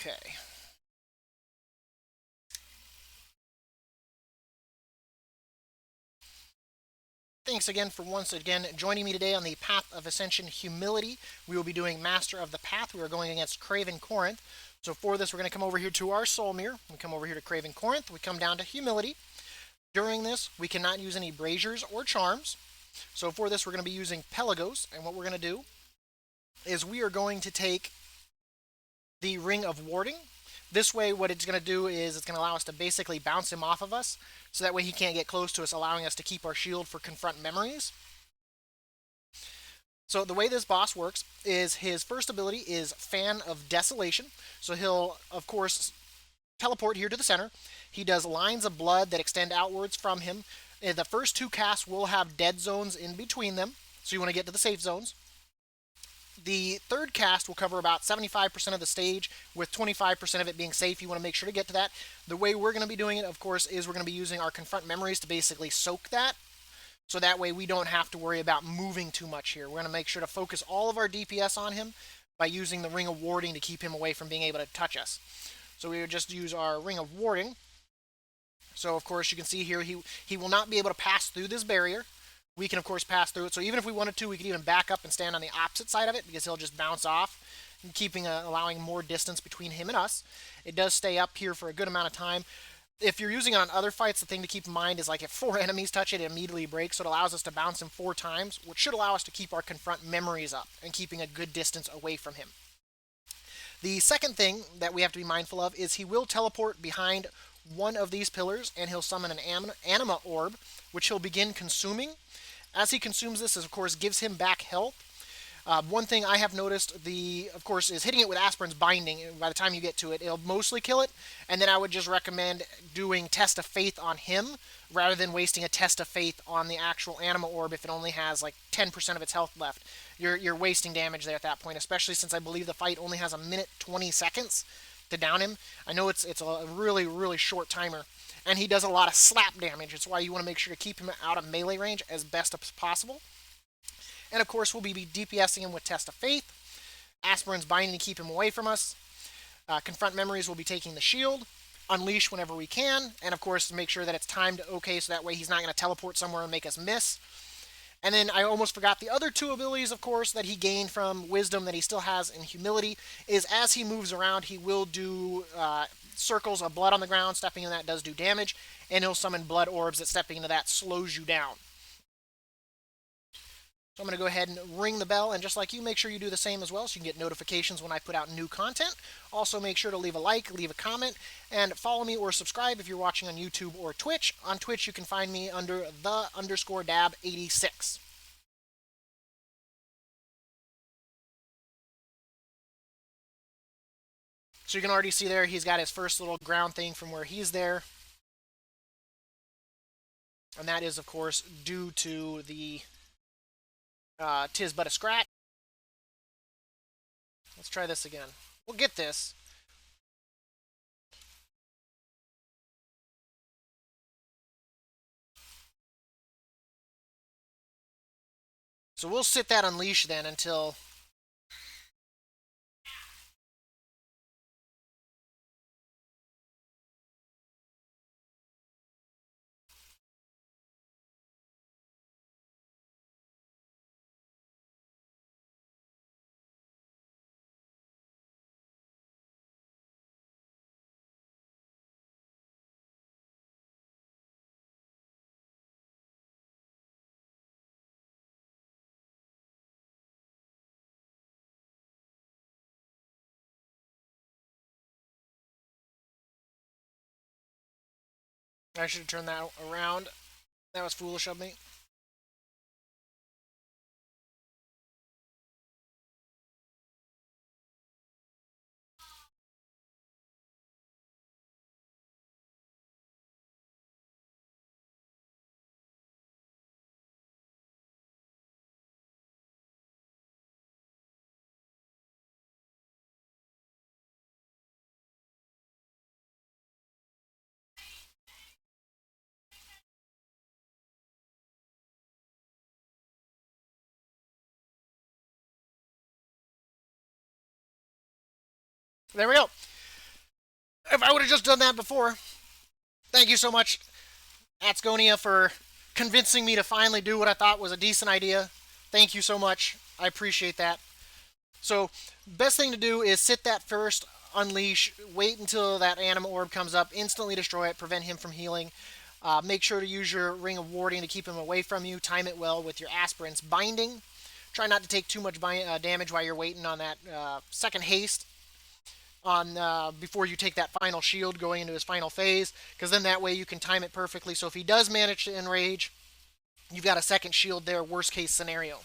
Okay. Thanks again for once again joining me today on the Path of Ascension Humility. We will be doing Master of the Path. We are going against Craven Corinth. So for this, we're going to come over here to our Soul Mirror. We come over here to Craven Corinth. We come down to Humility. During this, we cannot use any braziers or charms. So for this, we're going to be using Pelagos. And what we're going to do is we are going to take the Ring of Warding. This way, what it's going to do is it's going to allow us to basically bounce him off of us, so that way he can't get close to us, allowing us to keep our shield for Confront Memories. So the way this boss works is his first ability is Fan of Desolation. So he'll, of course, teleport here to the center. He does lines of blood that extend outwards from him. The first two casts will have dead zones in between them, so you want to get to the safe zones. The third cast will cover about 75% of the stage, with 25% of it being safe. You want to make sure to get to that. The way we're going to be doing it, of course, is we're going to be using our Confront Memories to basically soak that. So that way we don't have to worry about moving too much here. We're going to make sure to focus all of our DPS on him by using the Ring of Warding to keep him away from being able to touch us. So we would just use our Ring of Warding. So of course you can see here he will not be able to pass through this barrier. We can, of course, pass through it. So even if we wanted to, we could even back up and stand on the opposite side of it, because he'll just bounce off, allowing more distance between him and us. It does stay up here for a good amount of time. If you're using it on other fights, the thing to keep in mind is, like, if 4 enemies touch it, it immediately breaks. So it allows us to bounce him 4 times, which should allow us to keep our Confront Memories up and keeping a good distance away from him. The second thing that we have to be mindful of is he will teleport behind one of these pillars, and he'll summon an Anima Orb, which he'll begin consuming. As he consumes this, of course, gives him back health. One thing I have noticed, of course, is hitting it with Aspirin's Binding. By the time you get to it, it'll mostly kill it. And then I would just recommend doing Test of Faith on him, rather than wasting a Test of Faith on the actual Anima Orb if it only has like 10% of its health left. You're wasting damage there at that point, especially since I believe the fight only has a minute 20 seconds to down him. I know it's a really, really short timer. And he does a lot of slap damage. It's why you want to make sure to keep him out of melee range as best as possible. And of course, we'll be DPSing him with Test of Faith. Aspirin's Binding to keep him away from us. Confront Memories will be taking the shield. Unleash whenever we can. And of course, make sure that it's timed okay, so that way he's not going to teleport somewhere and make us miss. And then I almost forgot the other 2 abilities, of course, that he gained from Wisdom that he still has in Humility, is as he moves around, he will do circles of blood on the ground. Stepping in that does do damage, and he'll summon blood orbs that, stepping into that, slows you down. So I'm going to go ahead and ring the bell, and just like you, make sure you do the same as well, so you can get notifications when I put out new content. Also, make sure to leave a like, leave a comment, and follow me or subscribe if you're watching on YouTube or Twitch. On Twitch, you can find me under the_Dab86. So you can already see there, he's got his first little ground thing from where he's there. And that is, of course, due to the Tis But a Scratch. Let's try this again. We'll get this. So we'll sit that Unleash then until... I should have turned that around. That was foolish of me. There we go. If I would have just done that before. Thank you so much, Atsgonia, for convincing me to finally do what I thought was a decent idea. Thank you so much. I appreciate that. So, best thing to do is sit that first, unleash, wait until that anima orb comes up, instantly destroy it, prevent him from healing. Make sure to use your ring of warding to keep him away from you. Time it well with your aspirant's binding. Try not to take too much damage while you're waiting on that second haste on before you take that final shield going into his final phase, because then that way you can time it perfectly. So if he does manage to enrage, you've got a second shield there, worst case scenario.